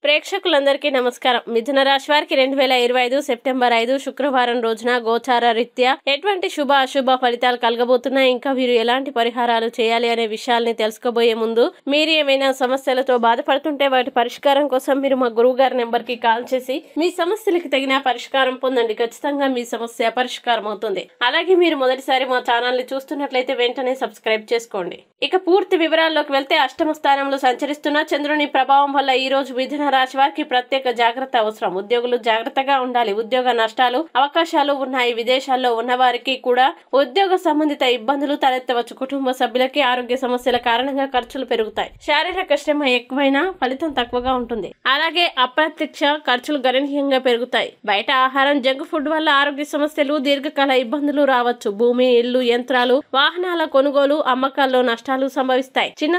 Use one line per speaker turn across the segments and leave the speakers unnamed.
ప్రేక్షకులందరికీ నమస్కారం. మిథున రాశి వారికి 2025 సెప్టెంబర్ 5 శుక్రవారం రోజున గోచార రీత్యా ఎటువంటి శుభ అశుభ ఫలితాలు కలగబోతున్నాయి, ఇంకా వీరు ఎలాంటి పరిహారాలు చేయాలి అనే విషయాల్ని తెలుసుకోబోయే ముందు మీరు ఏమైనా సమస్యలతో బాధపడుతుంటే వాటి పరిష్కారం కోసం మీరు మా గురువు గారి నెంబర్ కి కాల్ చేసి మీ సమస్యలకి తగిన పరిష్కారం పొందండి. ఖచ్చితంగా మీ సమస్య పరిష్కారం అవుతుంది. అలాగే మీరు మొదటిసారి మా ఛానల్ ని చూస్తున్నట్లయితే వెంటనే సబ్స్క్రైబ్ చేసుకోండి. ఇక పూర్తి వివరాల్లోకి వెళ్తే అష్టమ స్థానంలో సంచరిస్తున్న చంద్రుని ప్రభావం వల్ల ఈ రోజు మిథున రాశి వారికి ప్రత్యేక జాగ్రత్త అవసరం. ఉద్యోగులు జాగ్రత్తగా ఉండాలి. ఉద్యోగ నష్టాలు అవకాశాలు ఉన్నాయి. విదేశాల్లో ఉన్న వారికి కూడా ఉద్యోగ సంబంధిత ఇబ్బందులు తలెత్తవచ్చు. కుటుంబ సభ్యులకి ఆరోగ్య సమస్యల కారణంగా ఖర్చులు పెరుగుతాయి. శారీరక శ్రమ ఎక్కువైనా ఫలితం తక్కువగా ఉంటుంది. అలాగే అప్రత్యక్ష ఖర్చులు గణనీయంగా పెరుగుతాయి. బయట ఆహారం జంక్ ఫుడ్ వల్ల ఆరోగ్య సమస్యలు దీర్ఘకాల ఇబ్బందులు రావచ్చు. భూమి, ఇల్లు, యంత్రాలు, వాహనాల కొనుగోలు, అమ్మకాల్లో నష్టాలు సంభవిస్తాయి. చిన్న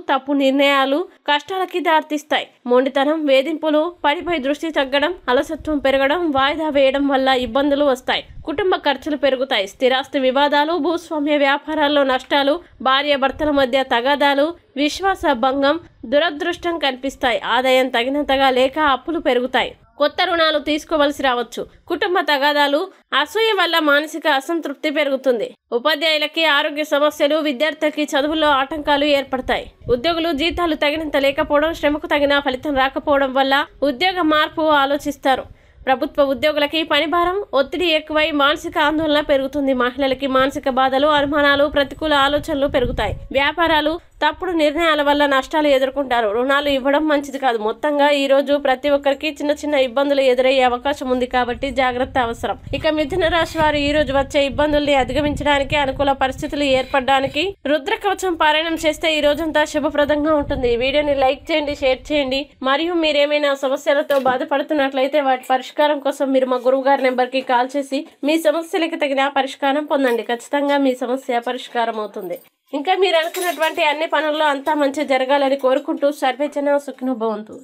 తప్పు నిర్ణయాలు కష్టాలకి దారితీస్తాయి. మొండితనం, వేధింపులు, పనిపై దృష్టి తగ్గడం, అలసత్వం పెరగడం, వాయిదా వేయడం వల్ల ఇబ్బందులు వస్తాయి. కుటుంబ ఖర్చులు పెరుగుతాయి. స్థిరాస్తి వివాదాలు, భూస్వామ్య వ్యాపారాల్లో నష్టాలు, భార్య భర్తల మధ్య తగాదాలు, విశ్వాస భంగం, దురదృష్టం కనిపిస్తాయి. ఆదాయం తగినంతగా లేక అప్పులు పెరుగుతాయి. కొత్త రుణాలు తీసుకోవలసి రావచ్చు. కుటుంబ తగాదాలు, అసూయ వల్ల మానసిక అసంతృప్తి పెరుగుతుంది. ఉపాధ్యాయులకి ఆరోగ్య సమస్యలు, విద్యార్థులకి చదువుల్లో ఆటంకాలు ఏర్పడతాయి. ఉద్యోగులు జీతాలు తగినంత లేకపోవడం, శ్రమకు తగిన ఫలితం రాకపోవడం వల్ల ఉద్యోగ మార్పు ఆలోచిస్తారు. ప్రభుత్వ ఉద్యోగులకి పనిభారం, ఒత్తిడి ఎక్కువై మానసిక ఆందోళన పెరుగుతుంది. మహిళలకి మానసిక బాధలు, అనుమానాలు, ప్రతికూల ఆలోచనలు పెరుగుతాయి. వ్యాపారాలు తప్పుడు నిర్ణయాల వల్ల నష్టాలు ఎదుర్కొంటారు. రుణాలు ఇవ్వడం మంచిది కాదు. మొత్తంగా ఈ రోజు ప్రతి ఒక్కరికి చిన్న చిన్న ఇబ్బందులు ఎదురయ్యే అవకాశం ఉంది కాబట్టి జాగ్రత్త అవసరం. ఇక మిథున రాశి వారు ఈ రోజు వచ్చే ఇబ్బందుల్ని అధిగమించడానికి, అనుకూల పరిస్థితులు ఏర్పడడానికి రుద్ర కవచం పారాయణం చేస్తే ఈ రోజంతా శుభప్రదంగా ఉంటుంది. ఈ వీడియోని లైక్ చేయండి, షేర్ చేయండి. మరియు మీరేమైనా సమస్యలతో బాధపడుతున్నట్లయితే వాటి పరిష్కారం కోసం మీరు మా గురువు గారి నెంబర్ కి కాల్ చేసి మీ సమస్యలకి తగిన పరిష్కారం పొందండి. ఖచ్చితంగా మీ సమస్య పరిష్కారం అవుతుంది. ఇంకా మీరు అనుకున్నటువంటి అన్ని పనుల్లో అంతా మంచి జరగాలని కోరుకుంటూ సర్వేజన సుఖినో భవంతు.